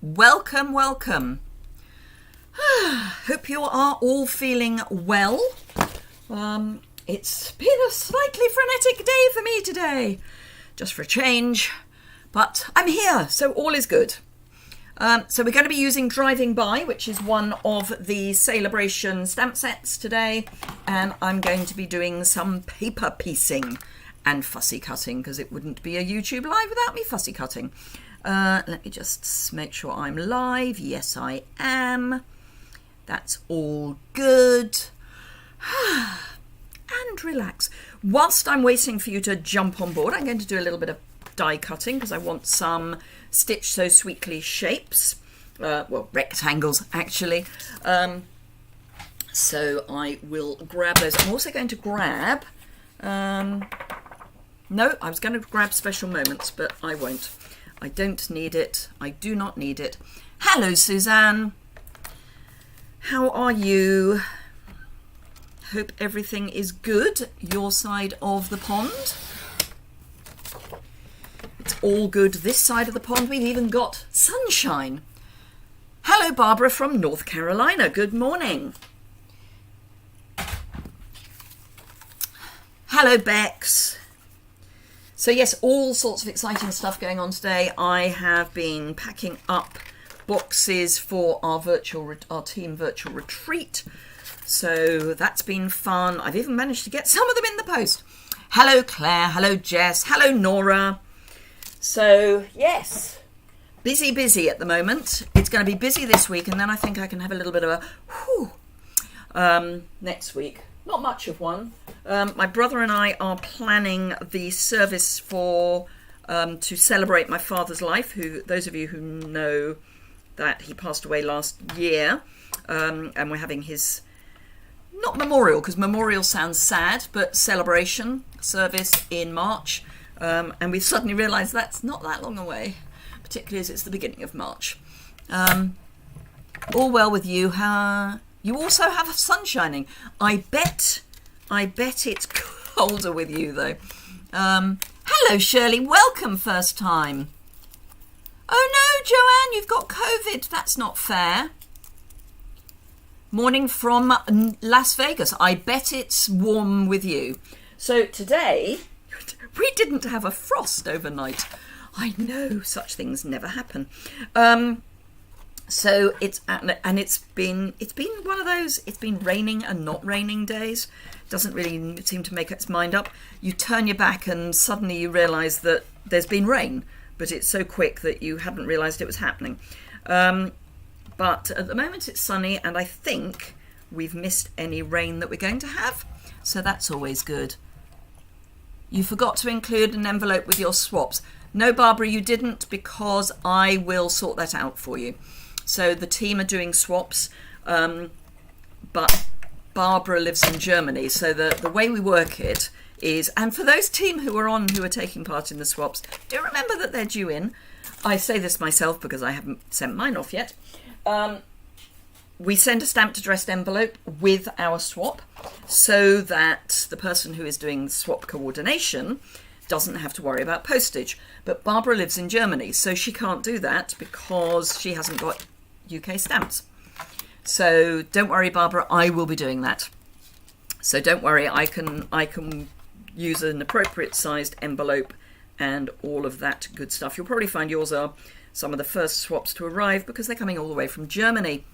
Welcome, welcome. Hope you are all feeling well. It's been a slightly frenetic day for me today, just for a change, but I'm here, so all is good. So we're going to be using Driving By, which is one of the Celebration stamp sets today, and I'm going to be doing some paper piecing and fussy cutting, because it wouldn't be a YouTube live without me fussy cutting. Let me just make sure I'm live. Yes, I am. That's all good. And relax. Whilst I'm waiting for you to jump on board, I'm going to do a little bit of die cutting because I want some Stitch So Sweetly shapes. Well, rectangles, actually. So I will grab those. I'm also going to grab... no, I was going to grab Special Moments, but I won't. I don't need it. I do not need it. Hello, Suzanne. How are you? Hope everything is good your side of the pond. It's all good this side of the pond. We've even got sunshine. Hello, Barbara from North Carolina. Good morning. Hello, Bex. So yes, all sorts of exciting stuff going on today. I have been packing up boxes for our team virtual retreat. So that's been fun. I've even managed to get some of them in the post. Hello, Claire. Hello, Jess. Hello, Nora. So yes, busy at the moment. It's going to be busy this week, and then I think I can have a little bit of a whew next week. Not much of one. My brother and I are planning the service for to celebrate my father's life. Who, those of you who know that he passed away last year, and we're having his not memorial, because memorial sounds sad, but celebration service in March, and we've suddenly realised that's not that long away, particularly as it's the beginning of March. All well with you? You also have sun shining. I bet it's colder with you, though. Hello, Shirley. Welcome, first time. Oh, no, Joanne, you've got COVID. That's not fair. Morning from Las Vegas. I bet it's warm with you. So today, we didn't have a frost overnight. I know, such things never happen. So it's been one of those, it's been raining and not raining days. Doesn't really seem to make its mind up. You turn your back and suddenly you realise that there's been rain, but it's so quick that you hadn't realised it was happening. But at the moment it's sunny, and I think we've missed any rain that we're going to have, so that's always good. You forgot to include an envelope with your swaps. No, Barbara, you didn't, because I will sort that out for you. So the team are doing swaps, but Barbara lives in Germany. So the way we work it is, and for those team who are taking part in the swaps, do remember that they're due in. I say this myself because I haven't sent mine off yet. We send a stamped addressed envelope with our swap so that the person who is doing swap coordination doesn't have to worry about postage. But Barbara lives in Germany, so she can't do that because she hasn't got UK stamps. So don't worry, Barbara, I will be doing that. So don't worry, I can use an appropriate sized envelope and all of that good stuff. You'll probably find yours are some of the first swaps to arrive because they're coming all the way from Germany.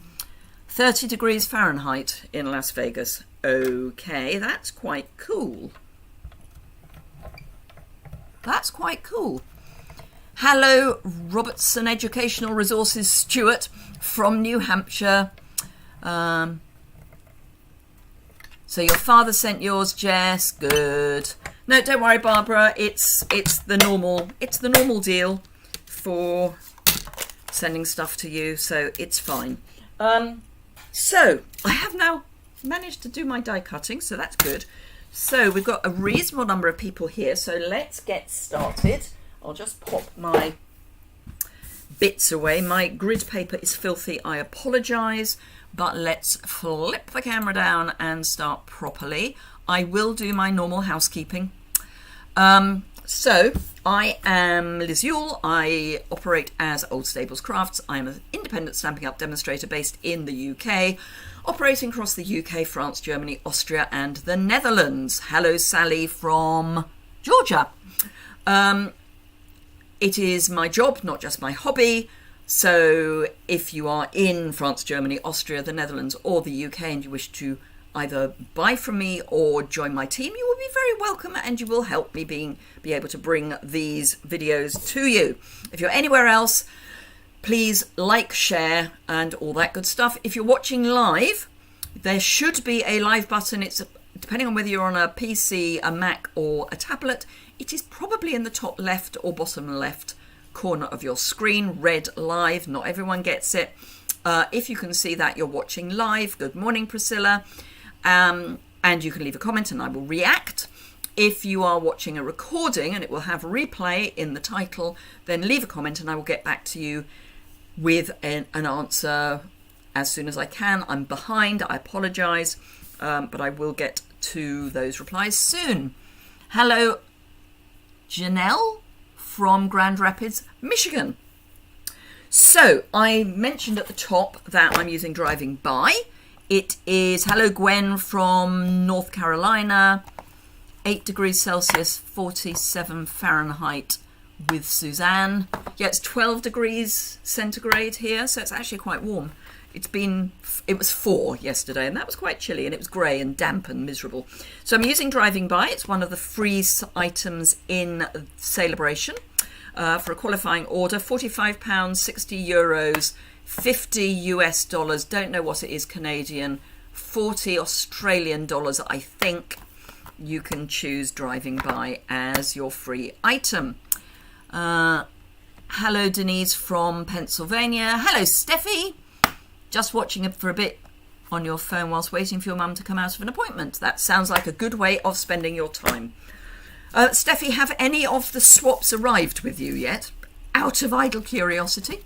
30 degrees Fahrenheit in Las Vegas. Okay, that's quite cool. That's quite cool. Hello, Robertson Educational Resources Stuart from New Hampshire. So your father sent yours, Jess. Good. No, don't worry, Barbara. It's the normal deal for sending stuff to you, so it's fine. So I have now managed to do my die cutting, so that's good. So we've got a reasonable number of people here, so let's get started. I'll just pop my bits away. My grid paper is filthy, I apologise, but let's flip the camera down and start properly. I will do my normal housekeeping. So I am Liz Yuille. I operate as Old Stables Crafts. I am an independent Stampin' Up demonstrator based in the UK, operating across the UK, France, Germany, Austria and the Netherlands. Hello Sally from Georgia. It is my job, not just my hobby. So if you are in France, Germany, Austria, the Netherlands or the UK and you wish to either buy from me or join my team, you will be very welcome and you will help me be able to bring these videos to you. If you're anywhere else, please like, share and all that good stuff. If you're watching live, there should be a live button. It's depending on whether you're on a PC, a Mac or a tablet, it is probably in the top left or bottom left corner of your screen, red live. Not everyone gets it. If you can see that you're watching live, good morning Priscilla. And you can leave a comment and I will react. If you are watching a recording and it will have replay in the title, then leave a comment and I will get back to you with an answer as soon as I can. I'm behind, I apologise, but I will get to those replies soon. Hello, Janelle from Grand Rapids, Michigan. So I mentioned at the top that I'm using Driving By. It is, hello Gwen from North Carolina, 8 degrees Celsius, 47 Fahrenheit with Suzanne. Yeah, it's 12 degrees centigrade here, so it's actually quite warm. It was 4 yesterday, and that was quite chilly, and it was grey and damp and miserable. So I'm using Driving By. It's one of the free items in Celebration for a qualifying order, £45, 60 euros, 50 US dollars, don't know what it is Canadian, 40 Australian dollars I think. You can choose Driving By as your free item. Hello Denise from Pennsylvania. Hello Steffi. Just watching it for a bit on your phone whilst waiting for your mum to come out of an appointment. That sounds like a good way of spending your time. Steffi, have any of the swaps arrived with you yet? Out of idle curiosity.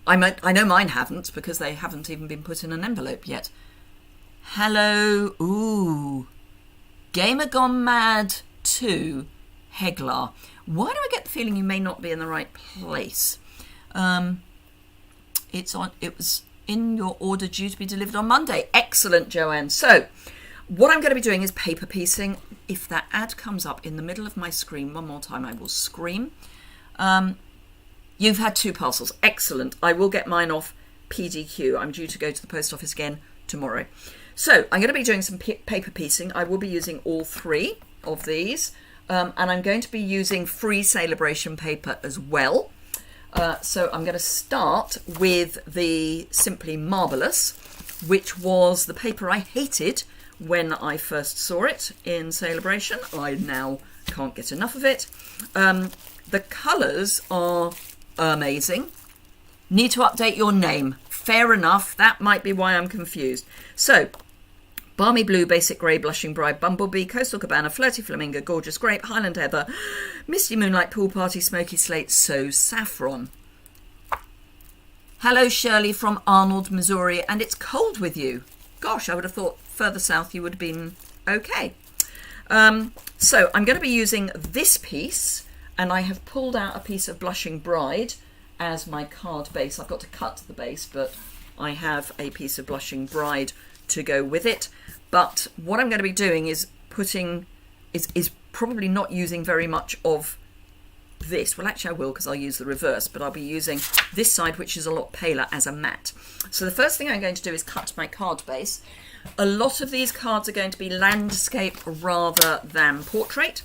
I know mine haven't because they haven't even been put in an envelope yet. Hello, ooh, Gamer Gone Mad 2, Heglar. Why do I get the feeling you may not be in the right place? It was in your order due to be delivered on Monday. Excellent, Joanne. So what I'm going to be doing is paper piecing. If that ad comes up in the middle of my screen one more time, I will scream. You've had 2 parcels. Excellent. I will get mine off PDQ. I'm due to go to the post office again tomorrow. So I'm going to be doing some paper piecing. I will be using all 3 of these. And I'm going to be using free Celebration paper as well. So I'm going to start with the Simply Marvellous, which was the paper I hated when I first saw it in Celebration. I now can't get enough of it. The colours are amazing. Need to update your name. Fair enough. That might be why I'm confused. So, Balmy Blue, Basic Grey, Blushing Bride, Bumblebee, Coastal Cabana, Flirty Flamingo, Gorgeous Grape, Highland Heather, Misty Moonlight, Pool Party, Smoky Slate, So Saffron. Hello Shirley from Arnold, Missouri, and it's cold with you. Gosh, I would have thought further south you would have been okay. So I'm going to be using this piece, and I have pulled out a piece of Blushing Bride as my card base. I've got to cut the base, but I have a piece of Blushing Bride to go with it. But what I'm going to be doing is is probably not using very much of this. Well, actually I will, because I'll use the reverse, but I'll be using this side, which is a lot paler, as a matte. So the first thing I'm going to do is cut my card base. A lot of these cards are going to be landscape rather than portrait.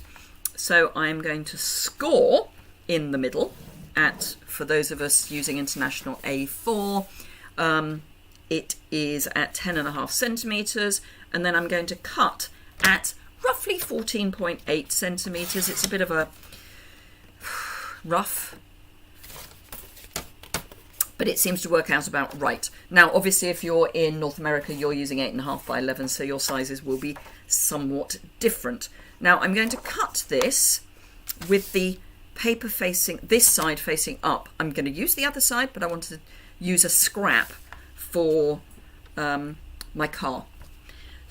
So I'm going to score in the middle at, for those of us using International A4, it is at 10.5 centimetres, and then I'm going to cut at roughly 14.8 centimetres. It's a bit of a rough, but it seems to work out about right. Now, obviously, if you're in North America, you're using 8.5 by 11, so your sizes will be somewhat different. Now, I'm going to cut this with the paper facing, this side facing up. I'm going to use the other side, but I want to use a scrap for my car.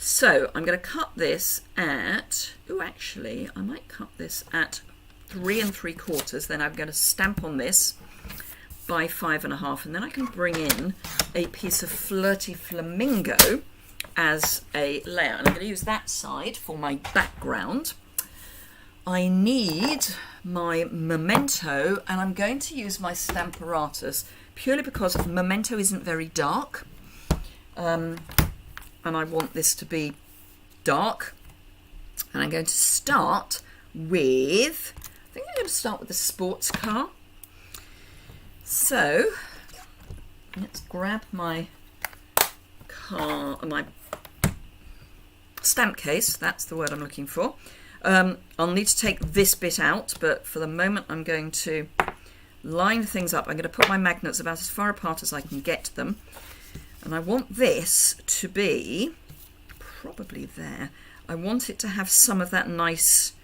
So I'm going to cut this at, actually I might cut this at 3 3/4. Then I'm going to stamp on this by 5 1/2, and then I can bring in a piece of Flirty Flamingo as a layer. And I'm going to use that side for my background. I need my Memento, and I'm going to use my Stamparatus purely because Memento isn't very dark. And I want this to be dark. And I'm going to start with, I think I'm going to start with the sports car. So let's grab my my stamp case, that's the word I'm looking for. I'll need to take this bit out, but for the moment I'm going to line things up. I'm going to put my magnets about as far apart as I can get them. And I want this to be probably there. I want it to have some of that nice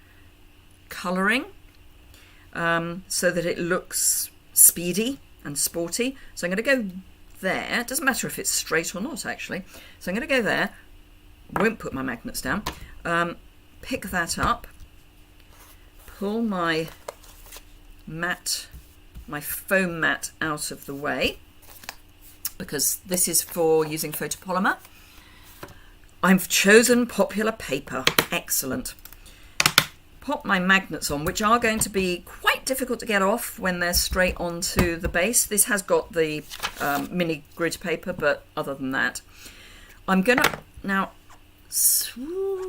colouring so that it looks speedy and sporty. So I'm going to go there. It doesn't matter if it's straight or not, actually. So I'm going to go there. Won't put my magnets down. Pick that up. Pull my mat, my foam mat out of the way, because this is for using photopolymer. I've chosen popular paper. Excellent. Pop my magnets on, which are going to be quite difficult to get off when they're straight onto the base. This has got the mini grid paper, but other than that, I'm gonna now.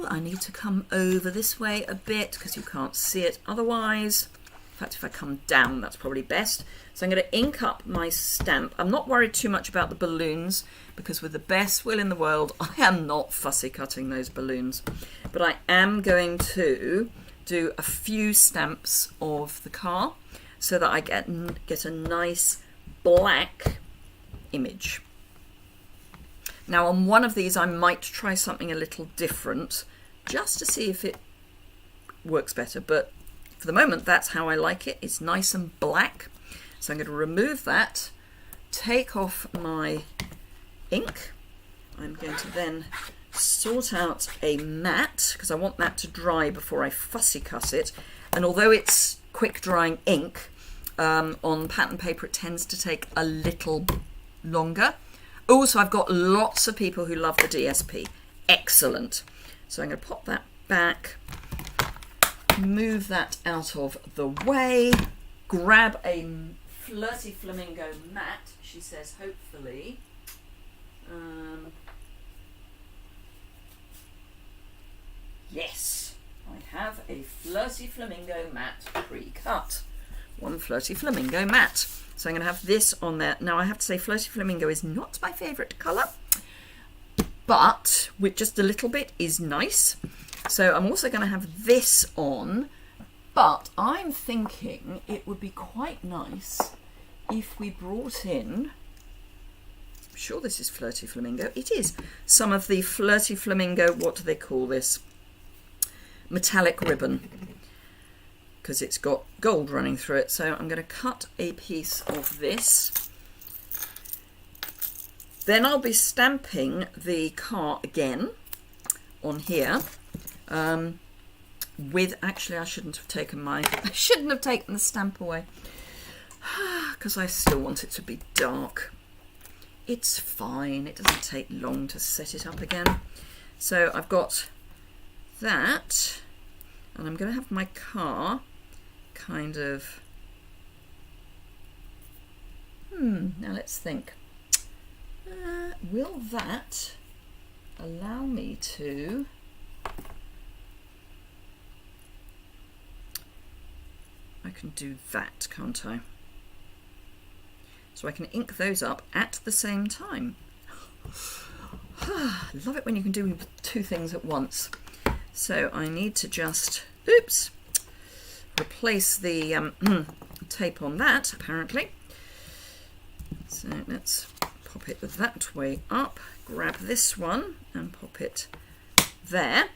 I need to come over this way a bit because you can't see it otherwise. In fact, if I come down, that's probably best. So I'm going to ink up my stamp. I'm not worried too much about the balloons because with the best will in the world, I am not fussy cutting those balloons. But I am going to do a few stamps of the car so that I get a nice black image. Now on one of these I might try something a little different just to see if it works better, but for the moment that's how I like it. It's nice and black. So I'm going to remove that, take off my ink. I'm going to then sort out a mat because I want that to dry before I fussy cut it. And although it's quick drying ink, on pattern paper it tends to take a little longer. Also, I've got lots of people who love the DSP. Excellent. So I'm going to pop that back, move that out of the way, grab a Flirty Flamingo mat, she says, hopefully. Yes, I have a Flirty Flamingo mat pre-cut. One Flirty Flamingo mat. So I'm going to have this on there. Now I have to say Flirty Flamingo is not my favourite colour, but with just a little bit is nice. So I'm also going to have this on, but I'm thinking it would be quite nice if we brought in, I'm sure this is Flirty Flamingo, it is, some of the Flirty Flamingo, what do they call this? Metallic ribbon. Because it's got gold running through it. So I'm going to cut a piece of this. Then I'll be stamping the car again on here. Actually I shouldn't have taken the stamp away. Because I still want it to be dark. It's fine. It doesn't take long to set it up again. So I've got that. And I'm going to have my car kind of, now let's think. Will that allow me to I can do that, can't I? So I can ink those up at the same time. Love it when you can do two things at once. So I need to just, oops, replace the tape on that, apparently. So let's pop it that way up, grab this one and pop it there,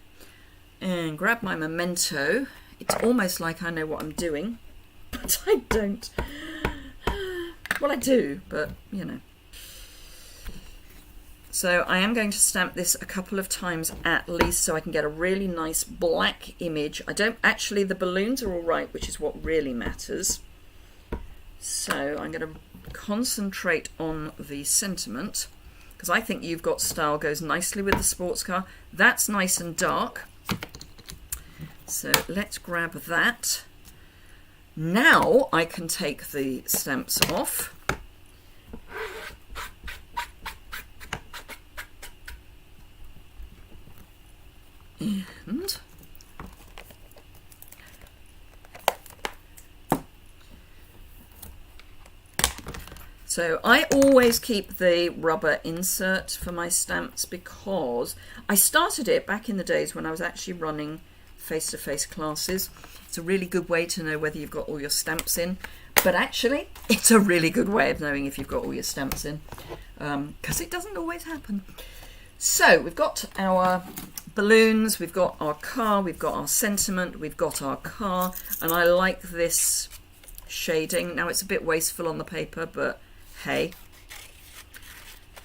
and grab my Memento. It's almost like I know what I'm doing, but I don't. Well, I do, but you know. So I am going to stamp this a couple of times at least so I can get a really nice black image. The balloons are all right, which is what really matters. So I'm going to concentrate on the sentiment because I think You've Got Style goes nicely with the sports car. That's nice and dark. So let's grab that. Now I can take the stamps off. And so I always keep the rubber insert for my stamps because I started it back in the days when I was actually running face-to-face classes. It's a really good way to know whether you've got all your stamps in, but actually it's a really good way of knowing if you've got all your stamps in, because it doesn't always happen. So we've got our balloons, we've got our car, we've got our sentiment, we've got our car, and I like this shading. Now it's a bit wasteful on the paper, but hey,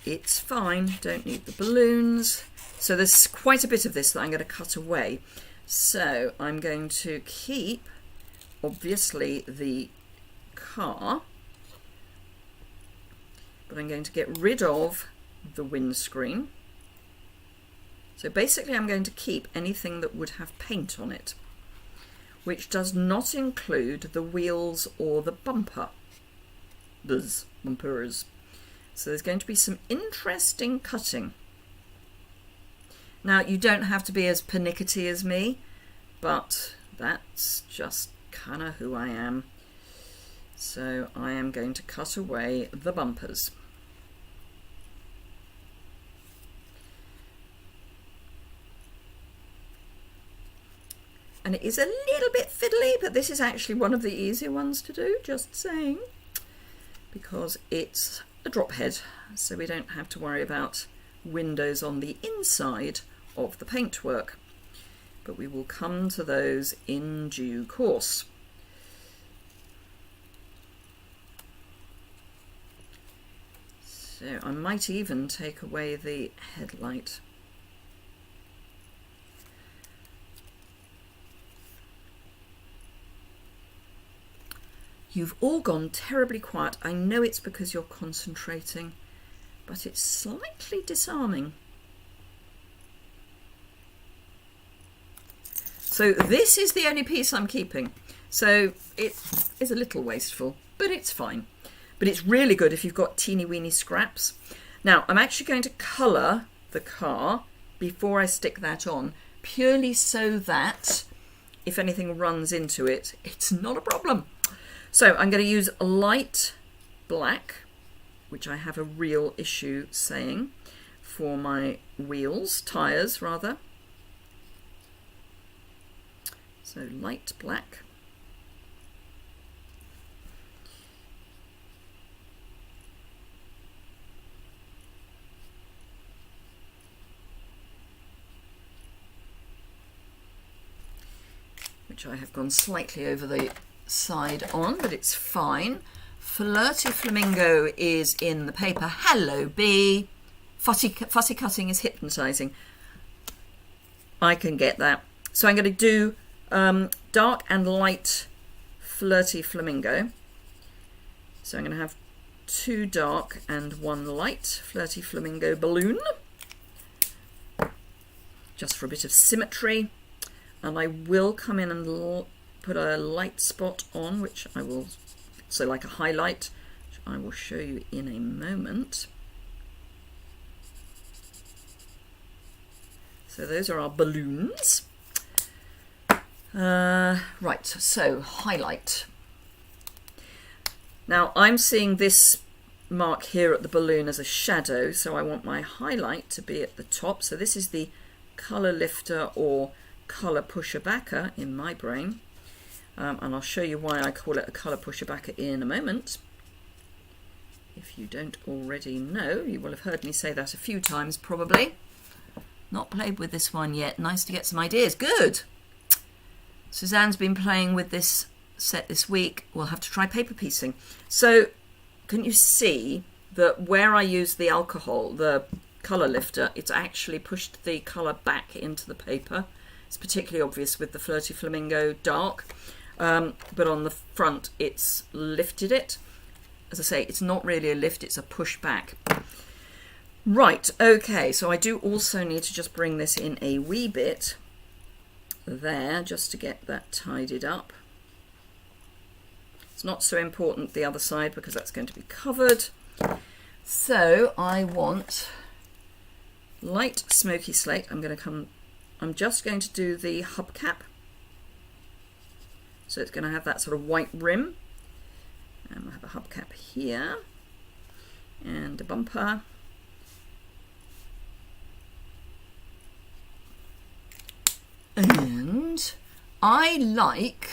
it's fine. Don't need the balloons. So there's quite a bit of this that I'm going to cut away. So I'm going to keep, obviously, the car, but I'm going to get rid of the windscreen. So basically I'm going to keep anything that would have paint on it, which does not include the wheels or the bumpers. So there's going to be some interesting cutting. Now, you don't have to be as pernickety as me, but that's just kind of who I am. So I am going to cut away the bumpers. And it is a little bit fiddly, but this is actually one of the easier ones to do, just saying, because it's a drop head, so we don't have to worry about windows on the inside of the paintwork, but we will come to those in due course. So I might even take away the headlight. You've all gone terribly quiet. I know it's because you're concentrating, but it's slightly disarming. So this is the only piece I'm keeping. So it is a little wasteful, but it's fine. But it's really good if you've got teeny weeny scraps. Now, I'm actually going to colour the car before I stick that on, purely so that if anything runs into it, it's not a problem. So I'm going to use a light black, which I have a real issue saying, for my wheels, tyres rather. So light black. Which I have gone slightly over the side on, but it's fine. Flirty Flamingo is in the paper. Hello, Bee. Fussy cutting is hypnotising. I can get that. So I'm going to do dark and light Flirty Flamingo. So I'm going to have 2 dark and 1 light Flirty Flamingo balloon, just for a bit of symmetry. And I will come in and put a light spot on, which I will, so like a highlight, which I will show you in a moment. So those are our balloons. Right, so highlight. Now I'm seeing this mark here at the balloon as a shadow, so I want my highlight to be at the top. So this is the colour lifter or colour pusher backer in my brain. And I'll show you why I call it a colour pusher backer in a moment. If you don't already know, you will have heard me say that a few times probably. Not played with this one yet. Nice to get some ideas. Good! Suzanne's been playing with this set this week. We'll have to try paper piecing. So can you see that where I use the alcohol, the colour lifter, it's actually pushed the colour back into the paper. It's particularly obvious with the Flirty Flamingo Dark, but on the front it's lifted it. As I say, it's not really a lift, it's a push back. Right, okay, so I do also need to just bring this in a wee bit there, just to get that tidied up. It's not so important the other side because that's going to be covered. So I want light smoky slate. I'm just going to do the hubcap. So it's going to have that sort of white rim. And we'll have a hubcap here. And a bumper. And I like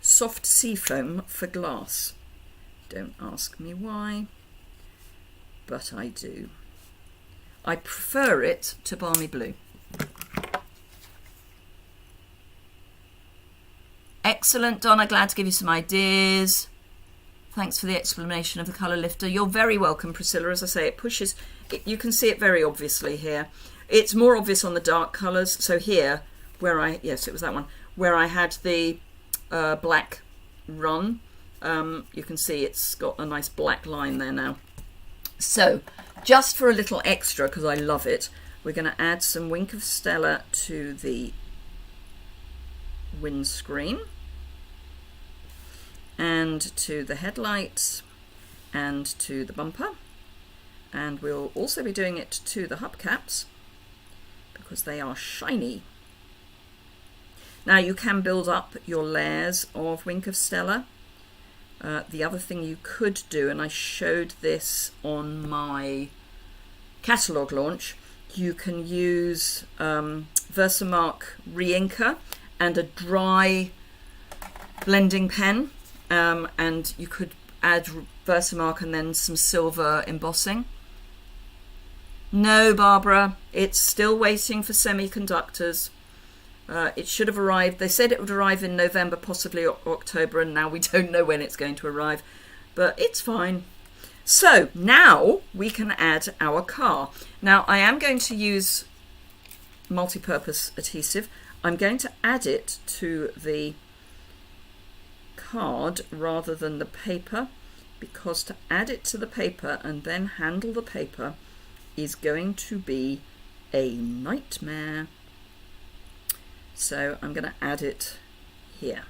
soft seafoam for glass. Don't ask me why, but I do. I prefer it to balmy blue. Excellent, Donna, glad to give you some ideas. Thanks for the explanation of the colour lifter. You're very welcome, Priscilla. As I say, it pushes, you can see it very obviously here. It's more obvious on the dark colours. So here, yes, it was that one, where I had the black run, you can see it's got a nice black line there now. So, just for a little extra, because I love it, we're going to add some Wink of Stella to the windscreen and to the headlights and to the bumper, and we'll also be doing it to the hubcaps because they are shiny. Now you can build up your layers of Wink of Stella. The other thing you could do, and I showed this on my catalogue launch, you can use Versamark Re-Inker and a dry blending pen, and you could add Versamark and then some silver embossing. No, Barbara, it's still waiting for semiconductors. It should have arrived. They said it would arrive in November, possibly October, and now we don't know when it's going to arrive. But it's fine. So now we can add our car. Now I am going to use multi-purpose adhesive. I'm going to add it to the card rather than the paper, because to add it to the paper and then handle the paper is going to be a nightmare. So I'm going to add it here.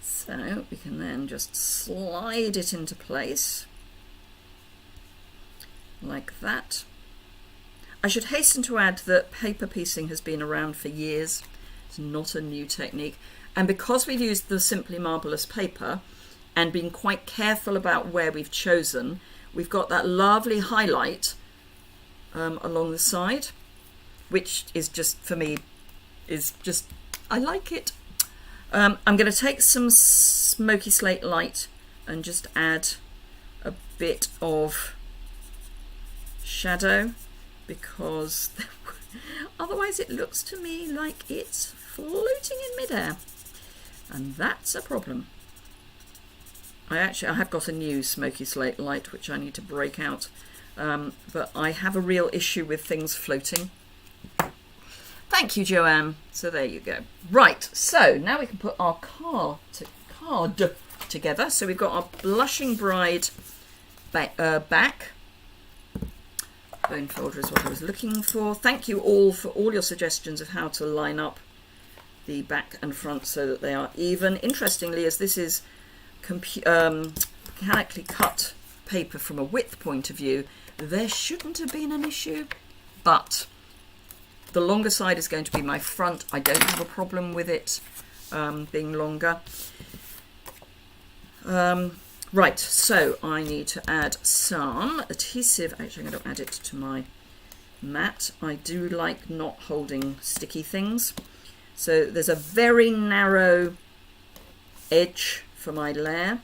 So we can then just slide it into place like that. I should hasten to add that paper piecing has been around for years. It's not a new technique. And because we've used the Simply Marvellous paper and been quite careful about where we've chosen, we've got that lovely highlight along the side, which is just, for me, is just, I like it. I'm going to take some Smoky Slate Light and just add a bit of shadow, because otherwise it looks to me like it's floating in midair, and that's a problem. I have got a new Smoky Slate Light which I need to break out, but I have a real issue with things floating. Thank you, Joanne. So there you go. Right, so now we can put our card together. So we've got our Blushing Bride back. Bone folder is what I was looking for. Thank you all for all your suggestions of how to line up the back and front so that they are even. Interestingly, as this is mechanically cut paper from a width point of view, there shouldn't have been an issue, but the longer side is going to be my front. I don't have a problem with it being longer. Right, so I need to add some adhesive. Actually, I'm going to add it to my mat. I do like not holding sticky things. So there's a very narrow edge for my layer.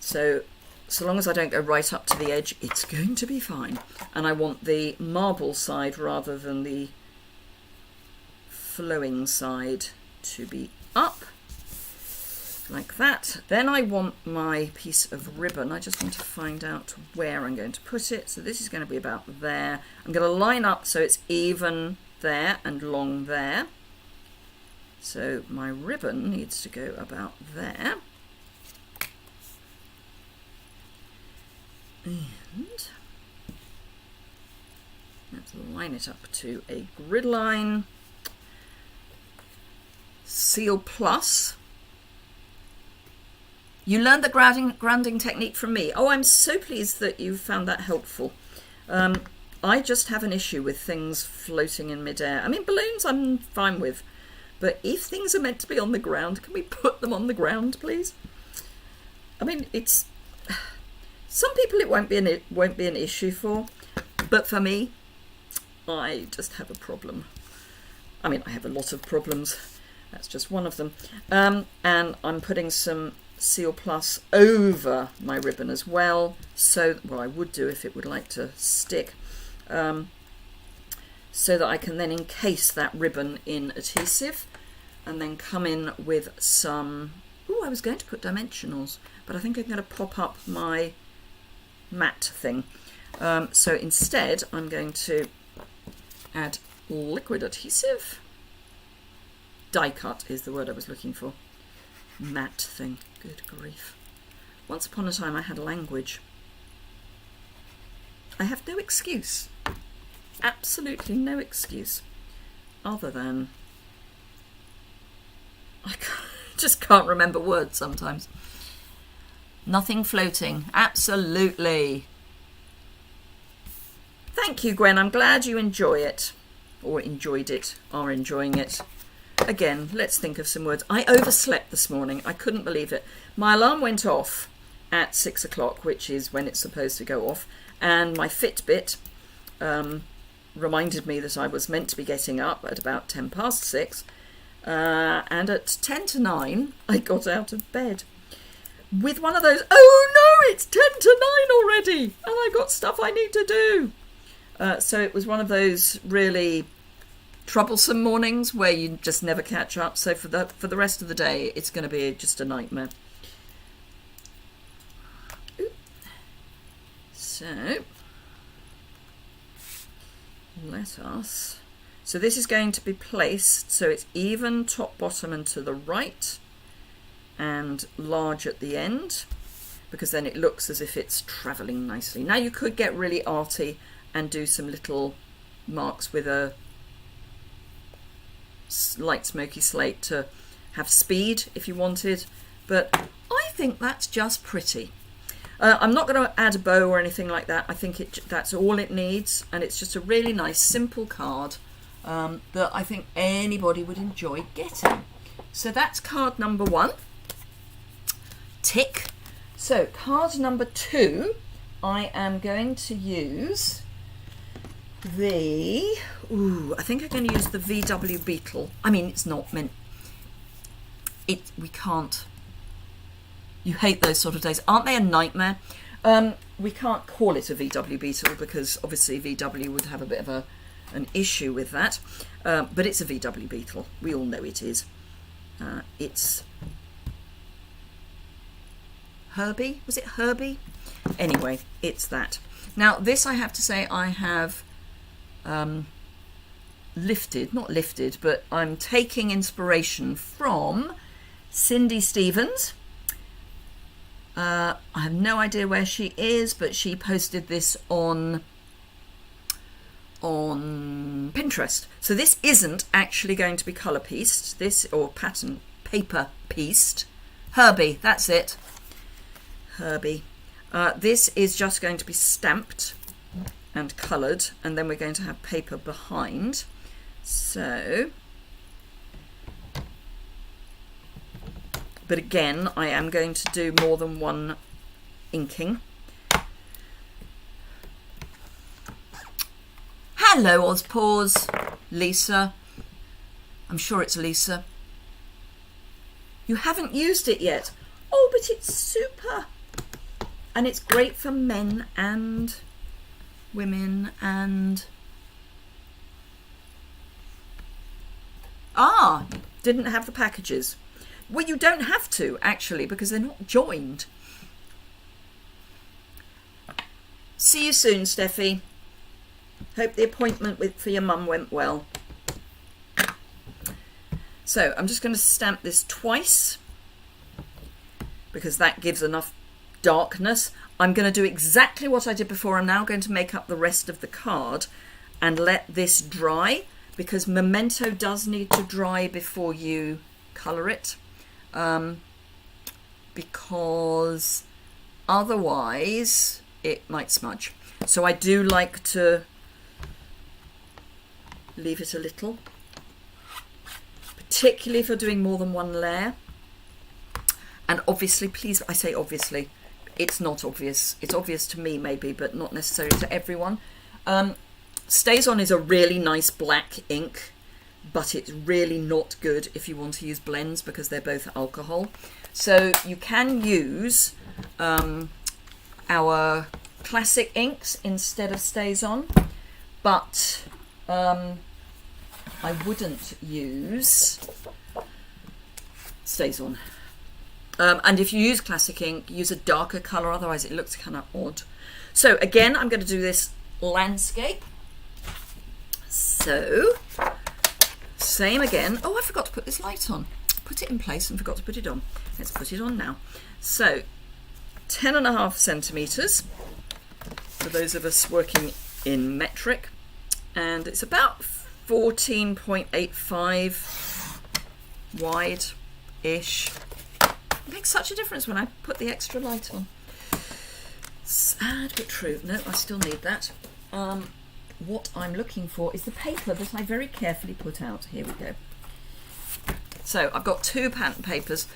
So long as I don't go right up to the edge, it's going to be fine. And I want the marble side rather than the flowing side to be up. like that. Then I want my piece of ribbon. I just want to find out where I'm going to put it. So this is going to be about there. I'm going to line up so it's even there and long there. So my ribbon needs to go about there. And let's line it up to a grid line. Seal plus. You learned the grounding technique from me. Oh, I'm so pleased that you found that helpful. I just have an issue with things floating in midair. I mean, balloons I'm fine with. But if things are meant to be on the ground, can we put them on the ground, please? I mean, it's... Some people it won't be an issue for. But for me, I just have a problem. I mean, I have a lot of problems. That's just one of them. And I'm putting some Seal Plus over my ribbon as well. So, well, I would do if it would like to stick. So that I can then encase that ribbon in adhesive and then come in with some... Oh, I was going to put dimensionals, but I think I'm going to pop up my matte thing. So instead, I'm going to add liquid adhesive. Die cut is the word I was looking for. Matte thing. Good grief. Once upon a time I had language. I have no excuse. Absolutely no excuse. Other than... I just can't remember words sometimes. Nothing floating. Absolutely. Thank you, Gwen. I'm glad you enjoy it. Or enjoyed it. Are enjoying it. Again, let's think of some words. I overslept this morning. I couldn't believe it. My alarm went off at 6 o'clock, which is when it's supposed to go off. And my Fitbit reminded me that I was meant to be getting up at about 10 past 6. And at 10 to 9, I got out of bed. With one of those, oh no, it's 10 to 9 already. And I got stuff I need to do. So it was one of those really... troublesome mornings where you just never catch up. So for the rest of the day, it's going to be just a nightmare. So let us. So this is going to be placed so it's even top, bottom, and to the right, and large at the end, because then it looks as if it's travelling nicely. Now you could get really arty and do some little marks with a light smoky slate to have speed if you wanted, but I think that's just pretty. I'm not going to add a bow or anything like that. I think that's all it needs, and it's just a really nice simple card that I think anybody would enjoy getting. So that's card number 1. Tick. So card number 2, I am going to use I think I'm going to use the VW Beetle. I mean, it's not meant... We can't... You hate those sort of days. Aren't they a nightmare? We can't call it a VW Beetle because obviously VW would have a bit of an issue with that. But it's a VW Beetle. We all know it is. It's... Herbie? Was it Herbie? Anyway, it's that. Now, this I have to say I have... not lifted, but I'm taking inspiration from Cindy Stevens. I have no idea where she is, but she posted this on Pinterest. So this isn't actually going to be colour pieced, or pattern paper pieced. Herbie, that's it. Herbie. This is just going to be stamped and coloured, and then we're going to have paper behind. So, but again, I am going to do more than one inking. Hello, Ozpause. Lisa. I'm sure it's Lisa. You haven't used it yet. Oh, but it's super. And it's great for men and women and... didn't have the packages. Well, you don't have to, actually, because they're not joined. See you soon, Steffi. Hope the appointment for your mum went well. So I'm just going to stamp this twice because that gives enough darkness. I'm going to do exactly what I did before. I'm now going to make up the rest of the card and let this dry, because Memento does need to dry before you colour it, because otherwise it might smudge. So I do like to leave it a little, particularly if you're doing more than one layer. And obviously, please, I say obviously, it's not obvious. It's obvious to me maybe, but not necessarily to everyone. StazOn is a really nice black ink, but it's really not good if you want to use blends because they're both alcohol. So you can use our classic inks instead of StazOn, but I wouldn't use StazOn. And if you use classic ink, use a darker colour, otherwise it looks kind of odd. So again, I'm going to do this landscape. So, same again. Oh, I forgot to put this light on. Put it in place and forgot to put it on. Let's put it on now. So, 10.5 centimetres for those of us working in metric. And it's about 14.85 wide-ish. It makes such a difference when I put the extra light on. Sad but true. No, I still need that. What I'm looking for is the paper that I very carefully put out. Here we go. So I've got 2 pattern papers.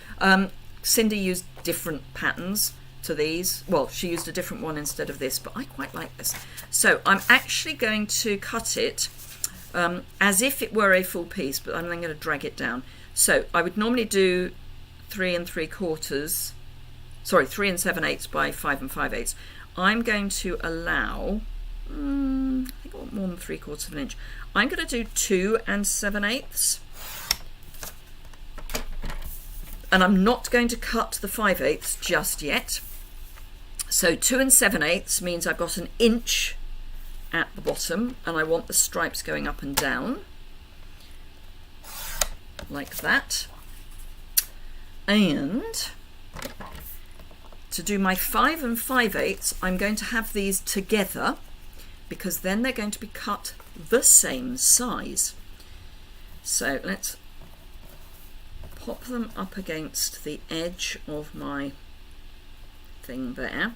Cindy used different patterns to these. Well, she used a different one instead of this, but I quite like this. So I'm actually going to cut it as if it were a full piece, but I'm then going to drag it down. So I would normally do 3 3/4, sorry, 3 7/8 by 5 5/8. I'm going to allow, I think I want more than 3/4 of an inch. I'm going to do 2 7/8. And I'm not going to cut the 5/8 just yet. So 2 7/8 means I've got an inch at the bottom, and I want the stripes going up and down like that. And to do my 5 5/8, I'm going to have these together because then they're going to be cut the same size. So let's pop them up against the edge of my thing there.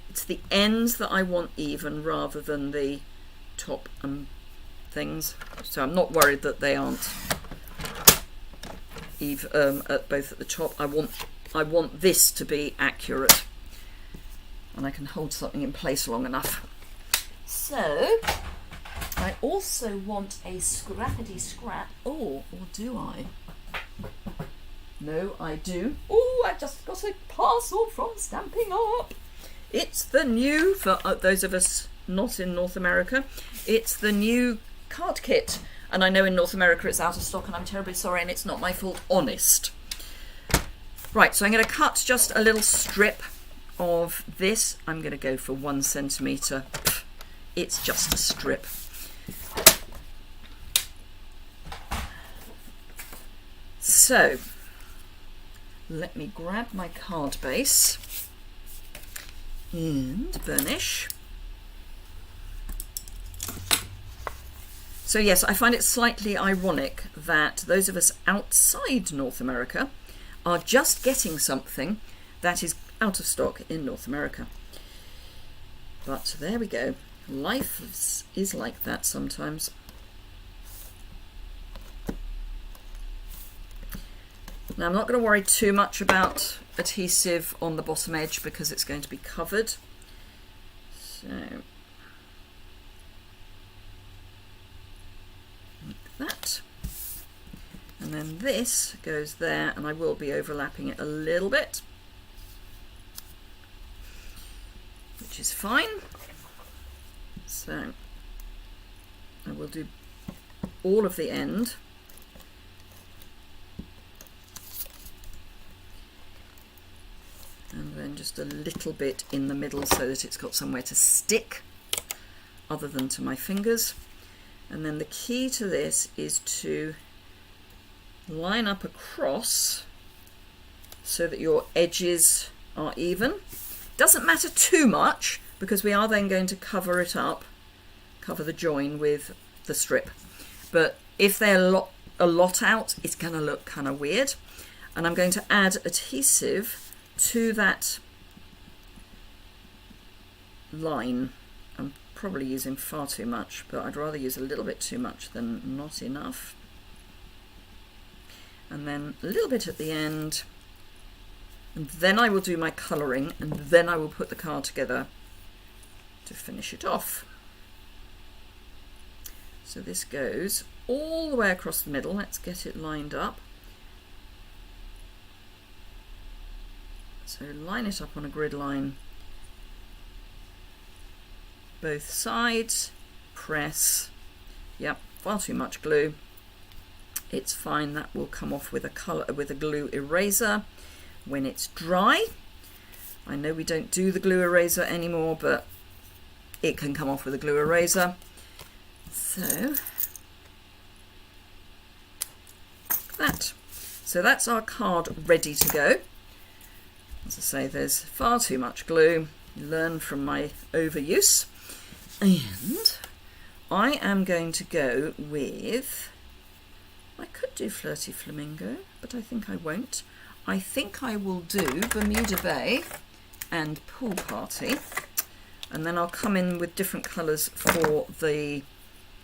It's the ends that I want even rather than the top and things. So I'm not worried that they aren't even both at the top. I want this to be accurate, and I can hold something in place long enough. So I also want a scrappity scrap. Oh, or do I? No, I do. Oh, I just got a parcel from Stamping Up. It's the new, for those of us not in North America, it's the new card kit. And I know in North America it's out of stock, and I'm terribly sorry, and it's not my fault, honest. Right, so I'm going to cut just a little strip of this. I'm going to go for 1 centimetre. It's just a strip. So, let me grab my card base and burnish. So yes, I find it slightly ironic that those of us outside North America are just getting something that is out of stock in North America. But there we go. Life is like that sometimes. Now I'm not going to worry too much about adhesive on the bottom edge because it's going to be covered. So like that. And then this goes there, and I will be overlapping it a little bit, which is fine. So I will do all of the end. just a little bit in the middle so that it's got somewhere to stick other than to my fingers. And then the key to this is to line up across so that your edges are even. Doesn't matter too much because we are then going to cover it up, cover the join with the strip. But if they're a lot out, it's going to look kind of weird. And I'm going to add adhesive to that line. I'm probably using far too much, but I'd rather use a little bit too much than not enough. And then a little bit at the end. And then I will do my colouring, and then I will put the card together to finish it off. So this goes all the way across the middle. Let's get it lined up. So line it up on a grid line, both sides, press. Yep, far too much glue. It's fine, that will come off with a glue eraser when it's dry. I know we don't do the glue eraser anymore, but it can come off with a glue eraser. So that's our card ready to go. As I say, there's far too much glue. Learn from my overuse. And I am going to go with, I could do Flirty Flamingo, but I think I won't. I think I will do Bermuda Bay and Pool Party, and then I'll come in with different colours for the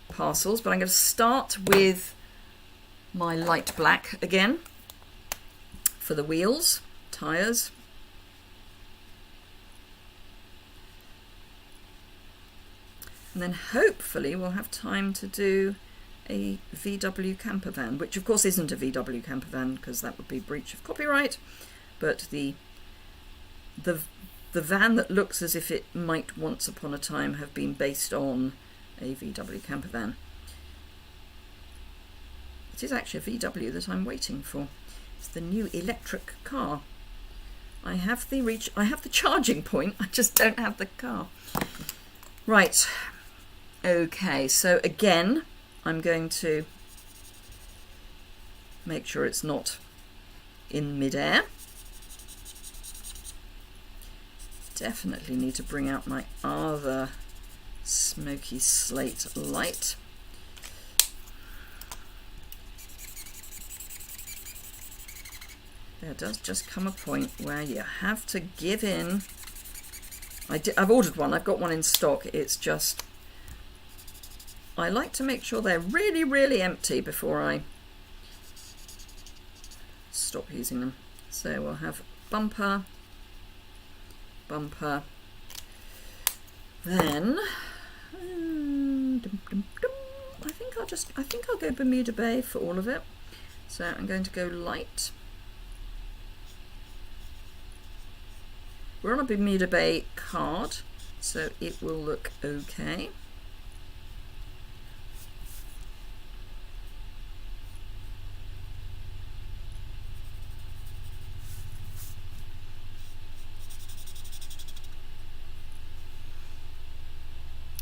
parcels, but I'm going to start with my light black again for the wheels, tyres. And then hopefully we'll have time to do a VW camper van, which of course isn't a VW camper van because that would be breach of copyright, but the van that looks as if it might once upon a time have been based on a VW camper van. It is actually a VW that I'm waiting for. It's the new electric car. I have the charging point, I just don't have the car. Right. Okay, so again, I'm going to make sure it's not in midair. Definitely need to bring out my other smoky slate light. There does just come a point where you have to give in. I've ordered one, I've got one in stock. It's just, I like to make sure they're really, really empty before I stop using them. So we'll have bumper, bumper, then I think I'll go Bermuda Bay for all of it. So I'm going to go light. We're on a Bermuda Bay card, so it will look okay.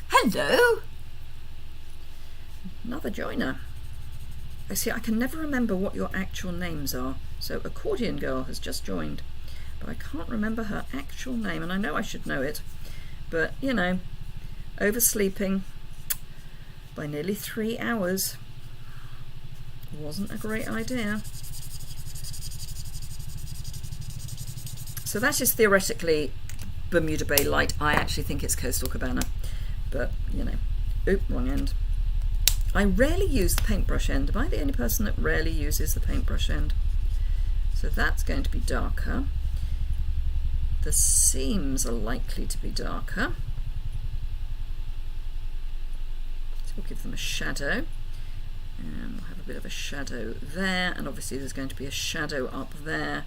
Hello! Another joiner. I see, I can never remember what your actual names are. So Accordion Girl has just joined, but I can't remember her actual name, and I know I should know it, but you know, oversleeping by nearly 3 hours wasn't a great idea. So that is theoretically Bermuda Bay Light. I actually think it's Coastal Cabana, but you know, oop, wrong end. I rarely use the paintbrush end. Am I the only person that rarely uses the paintbrush end? So that's going to be darker. The seams are likely to be darker. So we'll give them a shadow. And we'll have a bit of a shadow there. And obviously there's going to be a shadow up there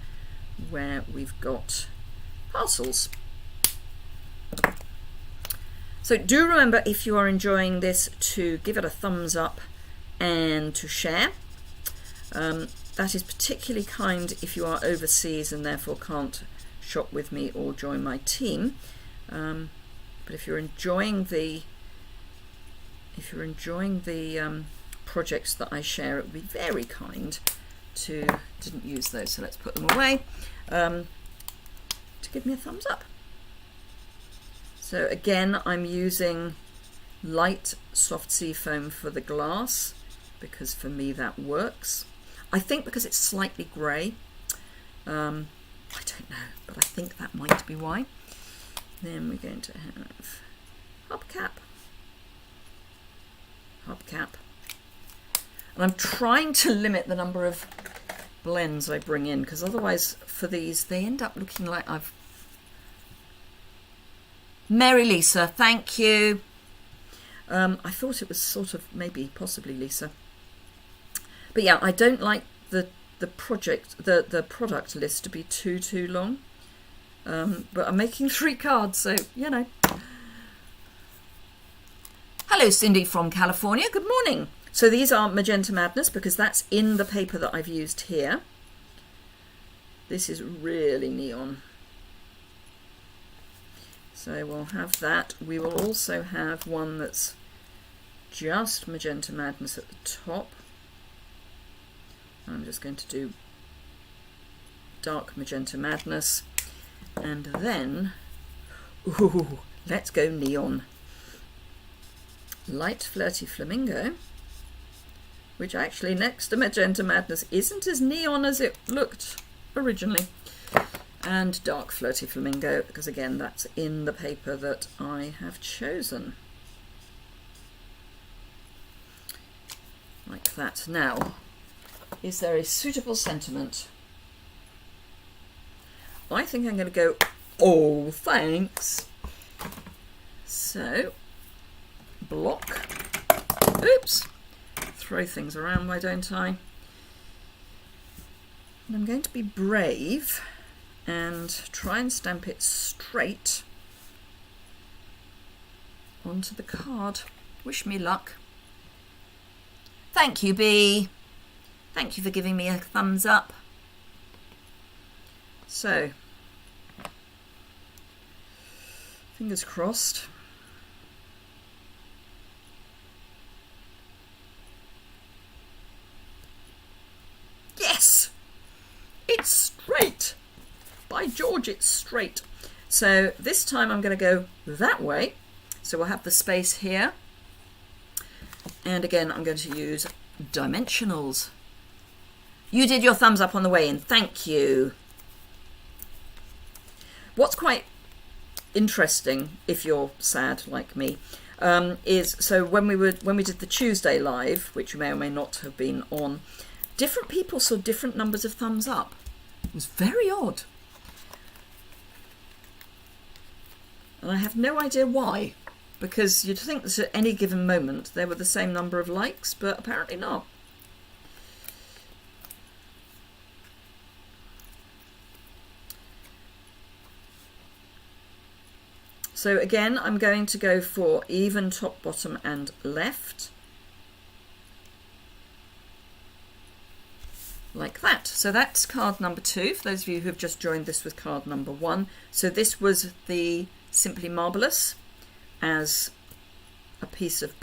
where we've got parcels. So do remember, if you are enjoying this, to give it a thumbs up and to share. That is particularly kind if you are overseas and therefore can't shop with me or join my team. But if you're enjoying the projects that I share, it would be very kind to, didn't use those, so let's put them away, to give me a thumbs up. So again, I'm using light soft sea foam for the glass because for me that works. I think because it's slightly grey, I don't know, but I think that might be why. Then we're going to have hubcap. And I'm trying to limit the number of blends I bring in, because otherwise for these they end up looking like I've... Mary Lisa, thank you. I thought it was sort of maybe possibly Lisa. But yeah, I don't like the product list to be too long. But I'm making 3 cards, so you know. Hello, Cindy from California. Good morning. So these are Magenta Madness because that's in the paper that I've used here. This is really neon. So we'll have that. We will also have one that's just Magenta Madness at the top. I'm just going to do dark Magenta Madness. And then, ooh, let's go neon. Light Flirty Flamingo, which actually next to Magenta Madness isn't as neon as it looked originally. And Dark Flirty Flamingo, because again that's in the paper that I have chosen. Like that. Now, is there a suitable sentiment? I think I'm going to go, oh, thanks. So, block. Oops. Throw things around, why don't I? And I'm going to be brave and try and stamp it straight onto the card. Wish me luck. Thank you, Bee. Thank you for giving me a thumbs up. So, fingers crossed. Yes! It's straight! By George, it's straight. So this time I'm going to go that way. So we'll have the space here. And again, I'm going to use dimensionals. You did your thumbs up on the way in. Thank you. What's quite interesting, if you're sad like me, is so when we did the Tuesday live, which you may or may not have been on, different people saw different numbers of thumbs up. It was very odd. And I have no idea why, because you'd think that at any given moment there were the same number of likes, but apparently not. So again, I'm going to go for even top, bottom and left. Like that. So that's card number 2, for those of you who have just joined this with card number 1. So this was the Simply Marvellous as a piece of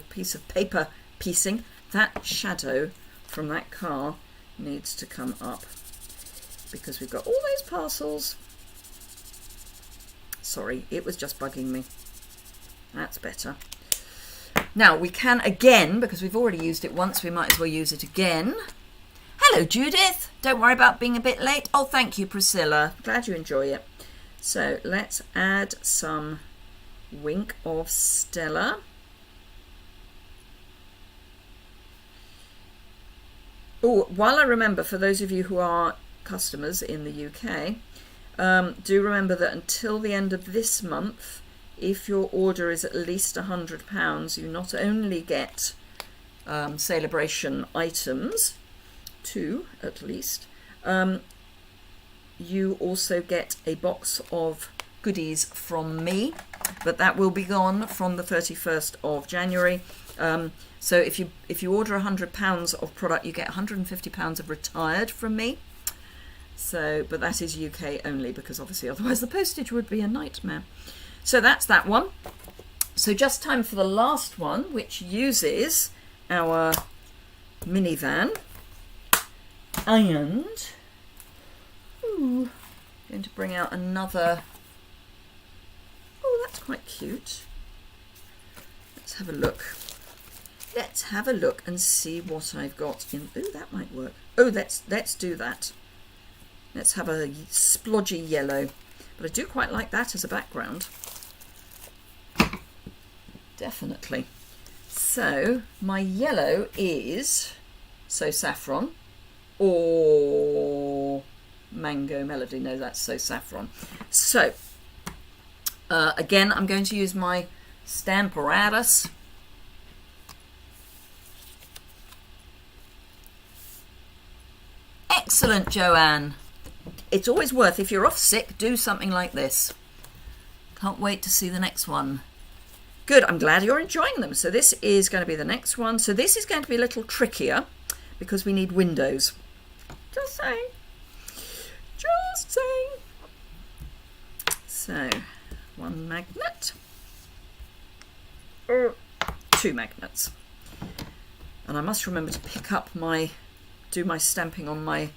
piece of paper piecing. That shadow from that car needs to come up because we've got all those parcels. Sorry, it was just bugging me. That's better. Now we can again, because we've already used it once, we might as well use it again. Hello, Judith. Don't worry about being a bit late. Oh, thank you, Priscilla. Glad you enjoy it. So let's add some Wink of Stella. Oh, while I remember, for those of you who are customers in the UK, do remember that until the end of this month, if your order is at least £100, you not only get Celebration items, 2 at least, you also get a box of goodies from me, but that will be gone from the 31st of January. So if you order £100 of product, you get £150 of retired from me. So, but that is UK only, because obviously otherwise the postage would be a nightmare. So that's that one. So just time for the last one, which uses our minivan. And ooh, going to bring out another. Oh, that's quite cute. Let's have a look. Let's have a look and see what I've got in. Oh, that might work. Oh, let's do that. Let's have a splodgy yellow. But I do quite like that as a background. Definitely. So my yellow is So Saffron or Mango Melody. No, that's So Saffron. So again, I'm going to use my Stamparatus. Excellent, Joanne. It's always worth, if you're off sick, do something like this. Can't wait to see the next one. Good, I'm glad you're enjoying them. So this is going to be the next one. So this is going to be a little trickier because we need windows. Just saying. Just saying. So, one magnet. Two magnets. And I must remember to pick up do my stamping on my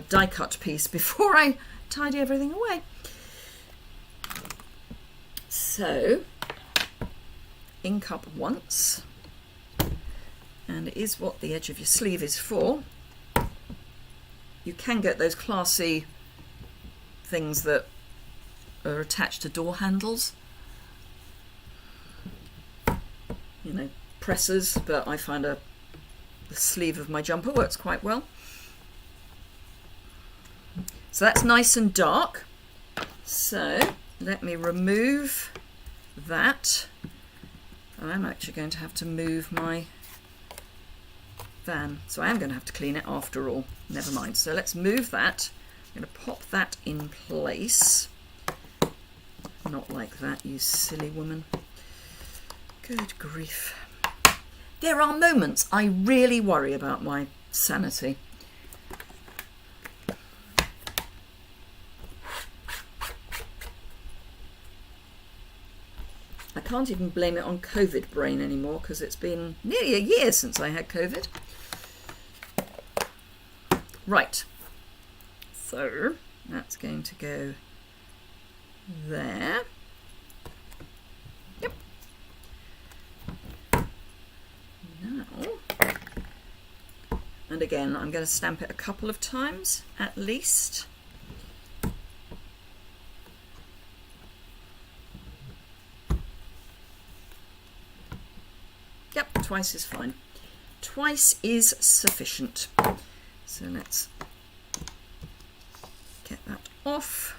die cut piece before I tidy everything away. So, ink up once, and it is what the edge of your sleeve is for. You can get those classy things that are attached to door handles, you know, pressers, but I find the sleeve of my jumper works quite well. So that's nice and dark. So let me remove that. I'm actually going to have to move my van, so I am going to have to clean it after all. Never mind. So let's move that. I'm going to pop that in place. Not like that, you silly woman. Good grief. There are moments I really worry about my sanity. I can't even blame it on COVID brain anymore because it's been nearly a year since I had COVID. Right, so that's going to go there. Yep. Now, and again, I'm going to stamp it a couple of times at least. Yep, twice is fine. Twice is sufficient. So let's get that off.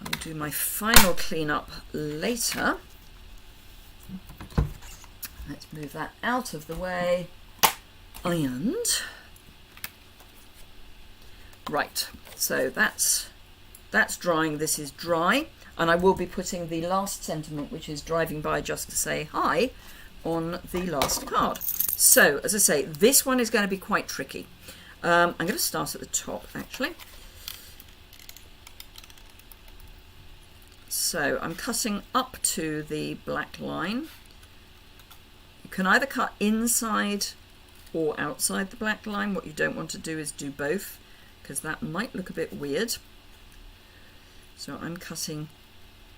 I'll do my final cleanup later. Let's move that out of the way. And right, so that's drying. This is dry. And I will be putting the last sentiment, which is driving by just to say hi, on the last card. So, as I say, this one is going to be quite tricky. I'm going to start at the top, actually. So, I'm cutting up to the black line. You can either cut inside or outside the black line. What you don't want to do is do both, because that might look a bit weird. So, I'm cutting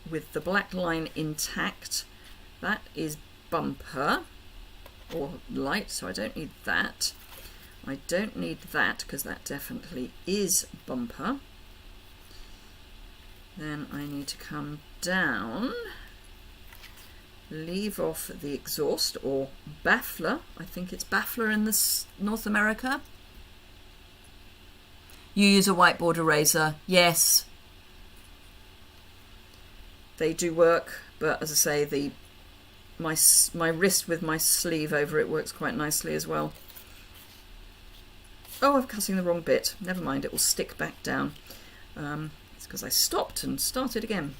with the black line intact. That is bumper or light, so I don't need that. I don't need that because that definitely is bumper. Then I need to come down, leave off the exhaust or baffler. I think it's baffler in this North America. You use a whiteboard eraser. Yes, they do work, but as I say, my wrist with my sleeve over it works quite nicely as well. Oh, I'm cutting the wrong bit. Never mind, it will stick back down. It's because I stopped and started again.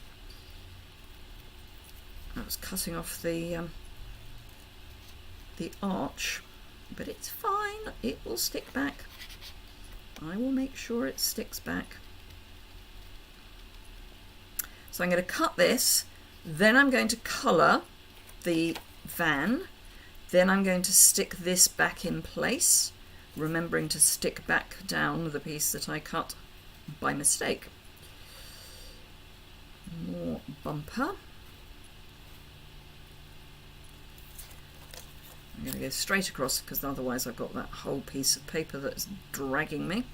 I was cutting off the arch, but it's fine. It will stick back. I will make sure it sticks back. So I'm going to cut this, then I'm going to colour the van, then I'm going to stick this back in place, remembering to stick back down the piece that I cut by mistake. More bumper. I'm going to go straight across because otherwise I've got that whole piece of paper that's dragging me.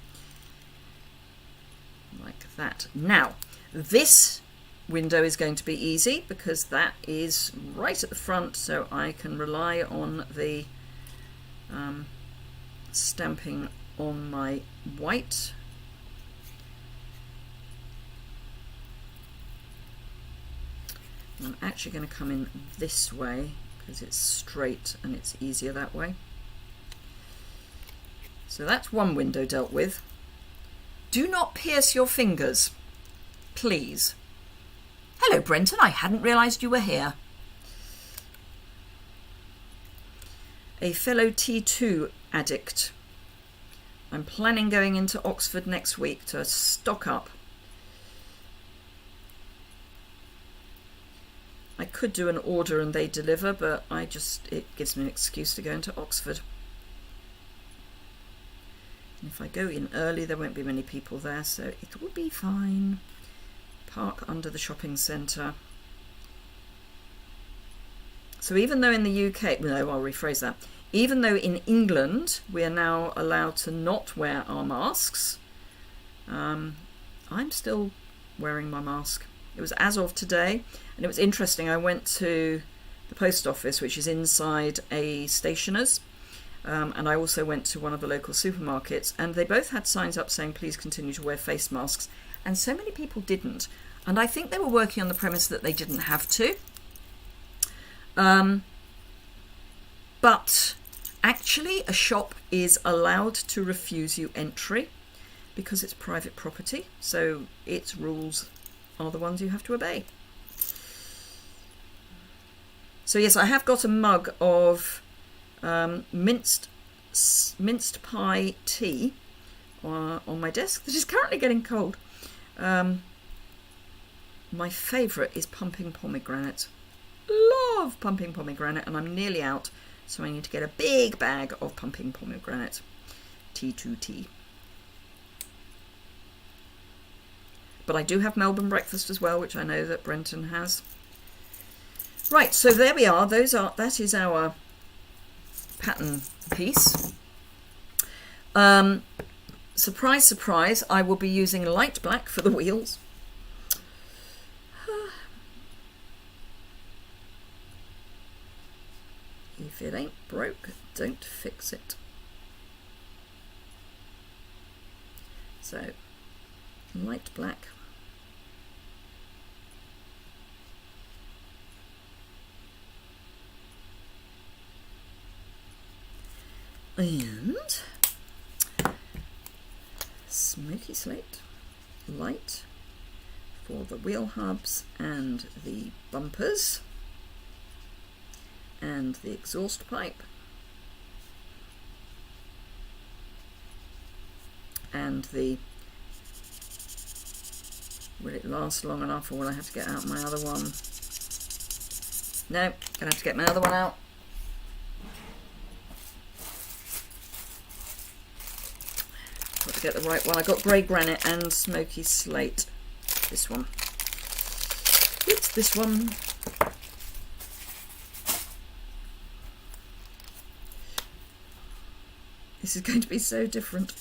Like that. Now, this window is going to be easy because that is right at the front, so I can rely on the stamping on my white. I'm actually going to come in this way because it's straight and it's easier that way. So that's one window dealt with. Do not pierce your fingers, please. Hello, Brenton. I hadn't realised you were here. A fellow T2 addict. I'm planning going into Oxford next week to stock up. I could do an order and they deliver, but it gives me an excuse to go into Oxford. And if I go in early, there won't be many people there, so it will be fine. Park under the shopping centre. So even though in the UK, no, I'll rephrase that. Even though in England we are now allowed to not wear our masks, I'm still wearing my mask. It was as of today, and it was interesting. I went to the post office, which is inside a stationer's, and I also went to one of the local supermarkets, and they both had signs up saying, please continue to wear face masks. And so many people didn't. And I think they were working on the premise that they didn't have to. But actually, a shop is allowed to refuse you entry because it's private property. So its rules are the ones you have to obey. So yes, I have got a mug of minced pie tea on my desk that is currently getting cold. My favourite is pumping pomegranate. Love pumping pomegranate, and I'm nearly out, so I need to get a big bag of pumping pomegranate. T2T. But I do have Melbourne breakfast as well, which I know that Brenton has. Right, so there we are. That is our pattern piece. Surprise, surprise, I will be using light black for the wheels. If it ain't broke, don't fix it. So, light black. And smoky slate, light for the wheel hubs and the bumpers and the exhaust pipe and the, will it last long enough, or will I have to get out my other one? No, gonna have to get my other one out. Got to get the right one. I got grey granite and smoky slate. This one. It's this one. This is going to be so different.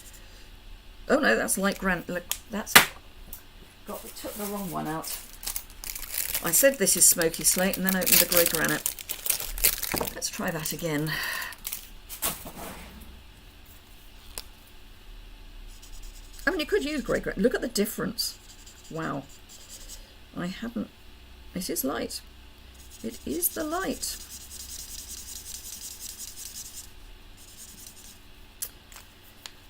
Oh no, that's light granite. Look, that's took the wrong one out. I said this is smoky slate and then opened the grey granite. Let's try that again. I mean, you could use grey granite. Look at the difference. Wow. I haven't. It is light. It is the light.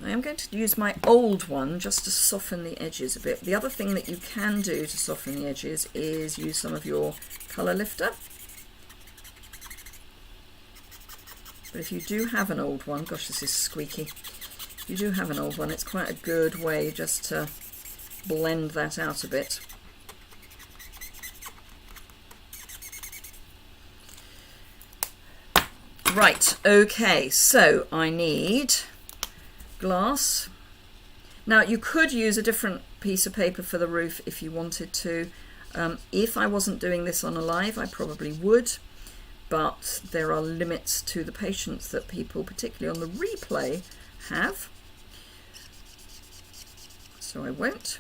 I am going to use my old one just to soften the edges a bit. The other thing that you can do to soften the edges is use some of your colour lifter. But if you do have an old one, gosh, this is squeaky. you do have an old one, it's quite a good way just to blend that out a bit. Right, okay, so I need glass. Now you could use a different piece of paper for the roof if you wanted to. If I wasn't doing this on a live, I probably would, but there are limits to the patience that people, particularly on the replay, have. So I won't.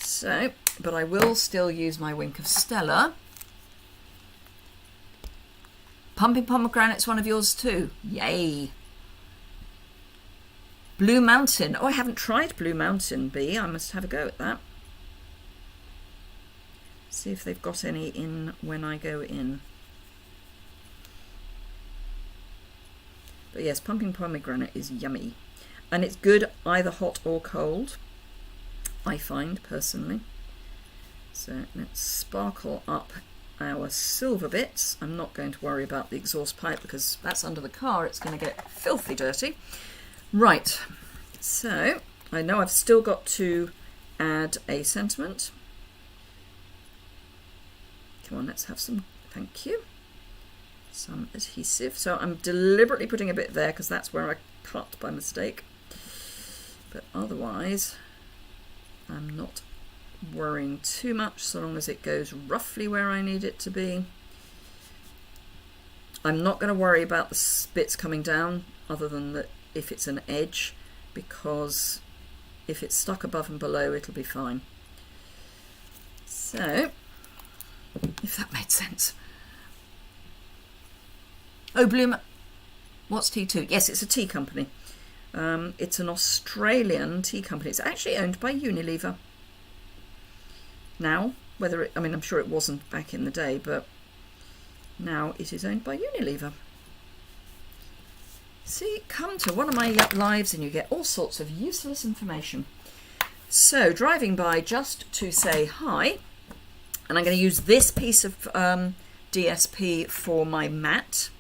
So, but I will still use my Wink of Stella. Pumping Pomegranate's one of yours too. Yay. Blue Mountain. Oh, I haven't tried Blue Mountain Bee. I must have a go at that. See if they've got any in when I go in. But yes, Pumping Pomegranate is yummy. And it's good either hot or cold, I find personally. So let's sparkle up our silver bits. I'm not going to worry about the exhaust pipe because that's under the car. It's going to get filthy dirty. Right, so I know I've still got to add a sentiment. Come on, let's have some, thank you, some adhesive. So I'm deliberately putting a bit there because that's where I cut by mistake. But otherwise, I'm not worrying too much so long as it goes roughly where I need it to be. I'm not going to worry about the bits coming down other than that if it's an edge, because if it's stuck above and below it'll be fine. So, if that made sense. Oh, Bloom, what's T2? Yes, it's a tea company. It's an Australian tea company. It's actually owned by Unilever. Now, whether it, I mean, I'm sure it wasn't back in the day, but now it is owned by Unilever. See, come to one of my lives and you get all sorts of useless information. So, driving by just to say hi, and I'm going to use this piece of DSP for my mat.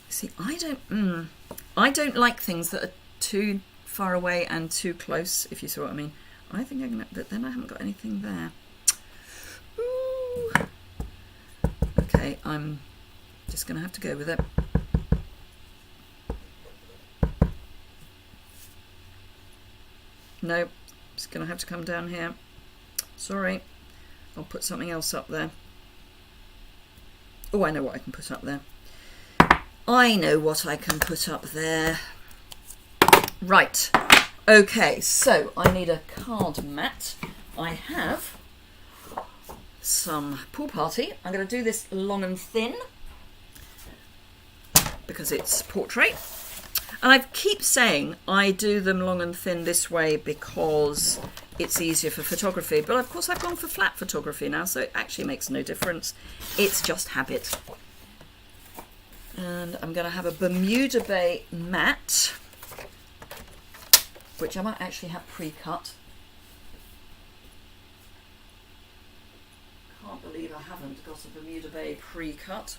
See, I don't like things that are too far away and too close, if you see what I mean. I think I'm gonna, but then I haven't got anything there. Ooh. Okay, I'm just gonna have to go with it. No, it's gonna have to come down here. Sorry, I'll put something else up there. Oh, I know what I can put up there. I know what I can put up there. Right, okay, so I need a card mat. I have some Pool Party. I'm going to do this long and thin because it's portrait. And I keep saying I do them long and thin this way because it's easier for photography. But of course I've gone for flat photography now, so it actually makes no difference. It's just habit. And I'm going to have a Bermuda Bay mat, which I might actually have pre-cut. Can't believe I haven't got a Bermuda Bay pre-cut.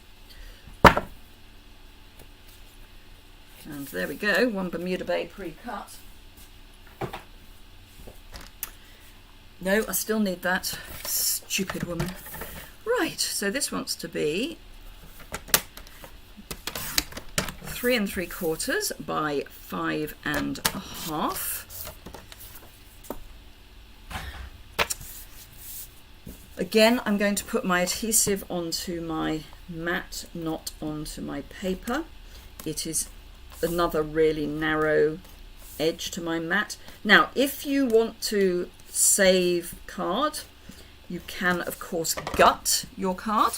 And there we go, one Bermuda Bay pre-cut. No, I still need that. Stupid woman. Right, so this wants to be 3 3/4 by 5 1/2. Again, I'm going to put my adhesive onto my mat, not onto my paper. It is another really narrow edge to my mat. Now, if you want to save card, you can, of course, gut your card.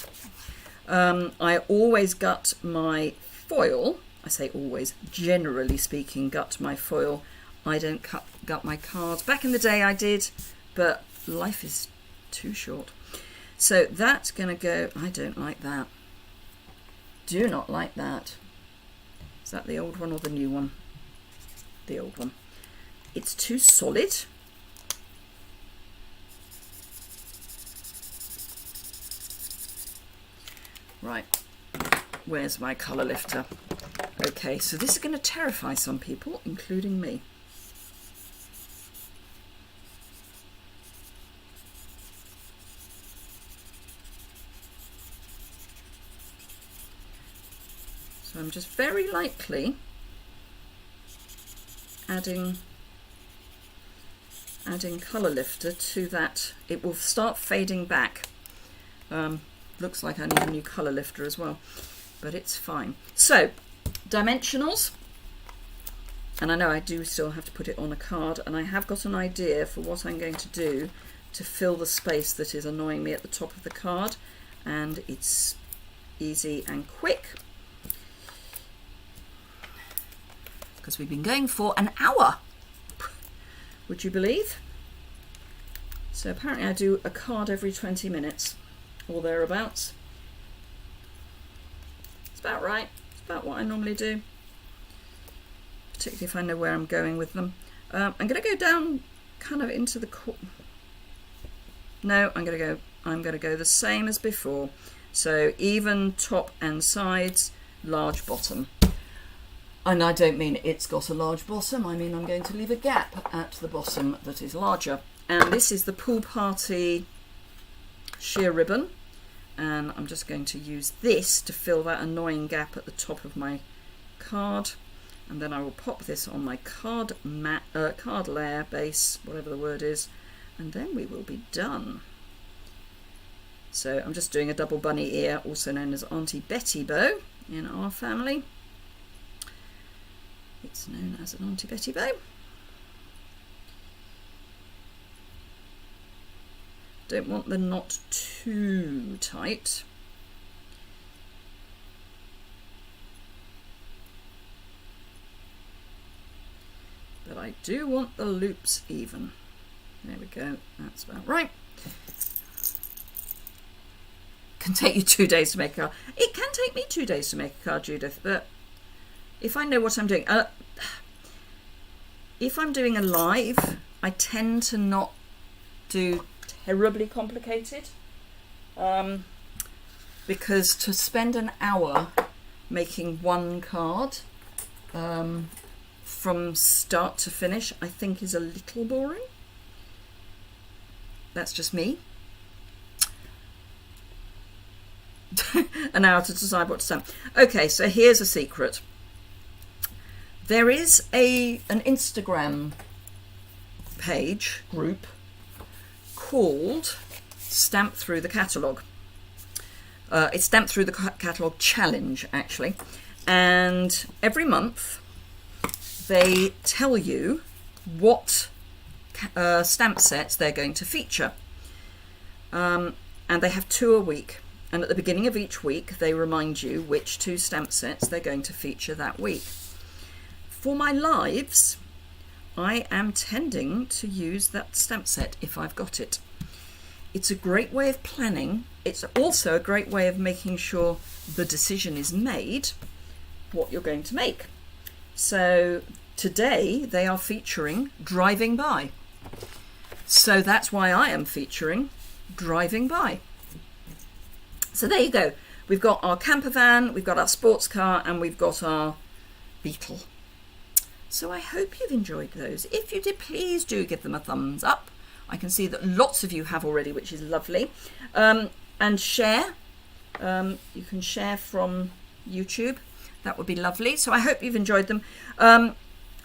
I always gut my foil. I say always, generally speaking, gut my foil. I don't gut my cards. Back in the day I did, but life is too short. So that's going to go, I don't like that. Do not like that. Is that the old one or the new one? The old one. It's too solid. Right. Where's my colour lifter? Okay, so this is going to terrify some people, including me. So I'm just very lightly adding colour lifter to that. It will start fading back. Looks like I need a new colour lifter as well, but it's fine. So, dimensionals, and I know I do still have to put it on a card, and I have got an idea for what I'm going to do to fill the space that is annoying me at the top of the card, and it's easy and quick because we've been going for an hour, would you believe? So apparently I do a card every 20 minutes or thereabouts. It's about right. It's about what I normally do, particularly if I know where I'm going with them. I'm going to go down kind of into the no, I'm going to go the same as before. So even top and sides, large bottom. And I don't mean it's got a large bottom, I mean I'm going to leave a gap at the bottom that is larger. And this is the Pool Party sheer ribbon, and I'm just going to use this to fill that annoying gap at the top of my card, and then I will pop this on my card layer base, whatever the word is, and then we will be done. So I'm just doing a double bunny ear, also known as Auntie Betty bow in our family. It's known as an Auntie Betty bow. Don't want the knot too tight. But I do want the loops even. There we go, that's about right. Can take you 2 days to make a card. It can take me 2 days to make a card, Judith, but if I know what I'm doing, if I'm doing a live, I tend to not do terribly complicated, because to spend an hour making one card from start to finish, I think is a little boring. That's just me. An hour to decide what to stamp. Okay, so here's a secret. There is an Instagram page group called Stamp Through the Catalogue. It's Stamp Through the Catalogue Challenge, actually. And every month they tell you what stamp sets they're going to feature. And they have 2 a week. And at the beginning of each week, they remind you which 2 stamp sets they're going to feature that week. For my lives, I am tending to use that stamp set if I've got it. It's a great way of planning. It's also a great way of making sure the decision is made what you're going to make. So today they are featuring Driving By. So that's why I am featuring Driving By. So there you go. We've got our camper van, we've got our sports car, and we've got our Beetle. So I hope you've enjoyed those. If you did, please do give them a thumbs up. I can see that lots of you have already, which is lovely. And share. You can share from YouTube. That would be lovely. So I hope you've enjoyed them. As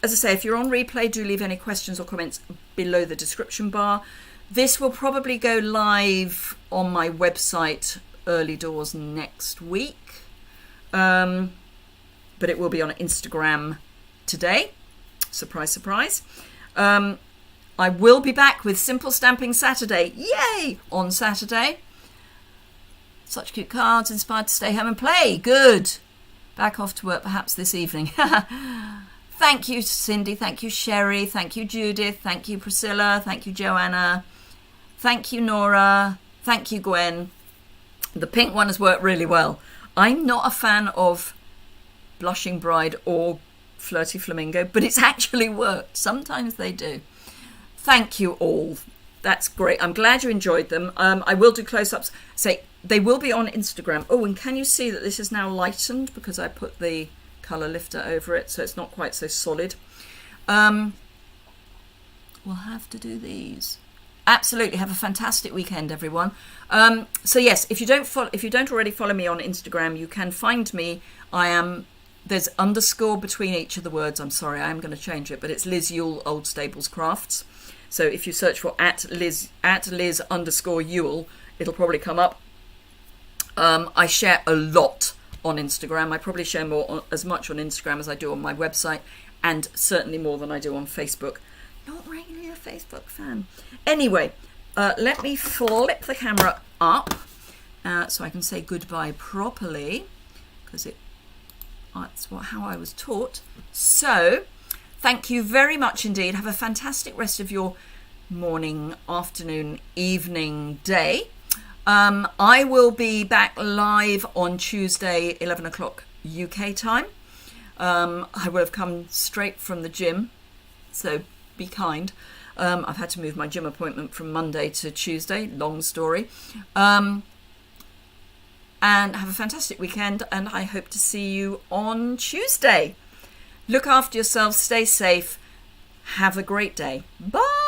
I say, if you're on replay, do leave any questions or comments below the description bar. This will probably go live on my website early doors next week. But it will be on Instagram today. Surprise, surprise. I will be back with Simple Stamping Saturday. Yay! On Saturday. Such cute cards, inspired to stay home and play. Good. Back off to work perhaps this evening. Thank you, Cindy. Thank you, Sherry. Thank you, Judith. Thank you, Priscilla. Thank you, Joanna. Thank you, Nora. Thank you, Gwen. The pink one has worked really well. I'm not a fan of Blushing Bride or Flirty Flamingo, but it's actually worked. Sometimes they do. Thank you all. That's great. I'm glad you enjoyed them. I will do close-ups. Say, They will be on Instagram. Oh, and can you see that this is now lightened because I put the colour lifter over it, so it's not quite so solid. We'll have to do these. Absolutely. Have a fantastic weekend, everyone. So yes, if you don't already follow me on Instagram, you can find me. There's underscore between each of the words. I'm sorry, I am going to change it, but it's Liz Yuille Old Stables Crafts. So if you search for at Liz underscore Yuille, it'll probably come up. I share a lot on Instagram. I probably share as much on Instagram as I do on my website, and certainly more than I do on Facebook. Not really a Facebook fan. Anyway, let me flip the camera up so I can say goodbye properly, because that's how I was taught. So, thank you very much indeed. Have a fantastic rest of your morning, afternoon, evening, day. I will be back live on Tuesday, 11 o'clock UK time. I will have come straight from the gym, so be kind. I've had to move my gym appointment from Monday to Tuesday. Long story. And have a fantastic weekend, and I hope to see you on Tuesday. Look after yourselves, stay safe, have a great day. Bye!